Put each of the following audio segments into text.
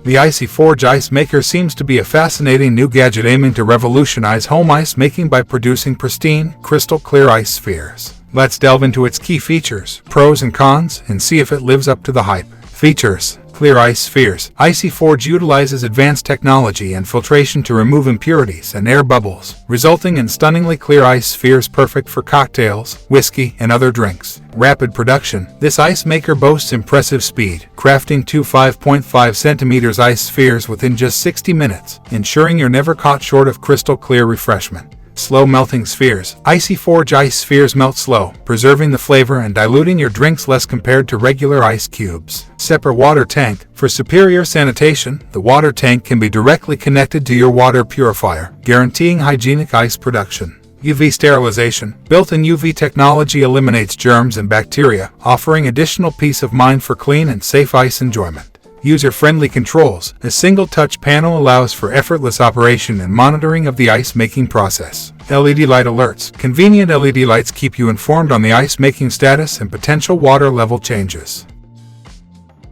The IcyForge ice maker seems to be a fascinating new gadget aiming to revolutionize home ice making by producing pristine, crystal clear ice spheres. Let's delve into its key features, pros and cons, and see if it lives up to the hype. Features: clear ice spheres. IcyForge utilizes advanced technology and filtration to remove impurities and air bubbles, resulting in stunningly clear ice spheres perfect for cocktails, whiskey, and other drinks. Rapid production. This ice maker boasts impressive speed, crafting two 5.5 cm ice spheres within just 60 minutes, ensuring you're never caught short of crystal clear refreshment. Slow melting spheres. IcyForge ice spheres melt slow, preserving the flavor and diluting your drinks less compared to regular ice cubes. Separate water tank. For superior sanitation, the water tank can be directly connected to your water purifier, guaranteeing hygienic ice production. UV sterilization. Built-in UV technology eliminates germs and bacteria, offering additional peace of mind for clean and safe ice enjoyment. User-friendly controls. A single-touch panel allows for effortless operation and monitoring of the ice-making process. LED light alerts. Convenient LED lights keep you informed on the ice-making status and potential water level changes.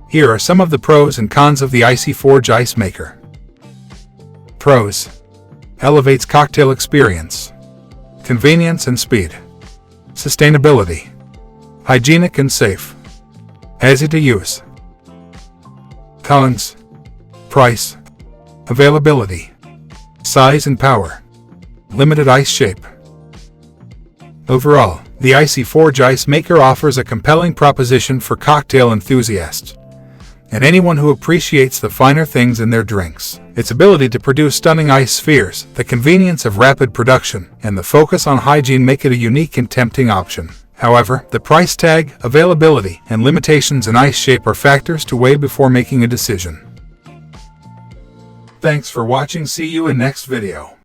Here are some of the pros and cons of the IcyForge ice maker. Pros: elevates cocktail experience. Convenience and speed. Sustainability. Hygienic and safe. Easy to use. Cons: price, availability, size and power, limited ice shape. Overall, the IcyForge ice maker offers a compelling proposition for cocktail enthusiasts and anyone who appreciates the finer things in their drinks. Its ability to produce stunning ice spheres, the convenience of rapid production, and the focus on hygiene make it a unique and tempting option. However, the price tag, availability, and limitations in ice shape are factors to weigh before making a decision. Thanks for watching. See you in next video.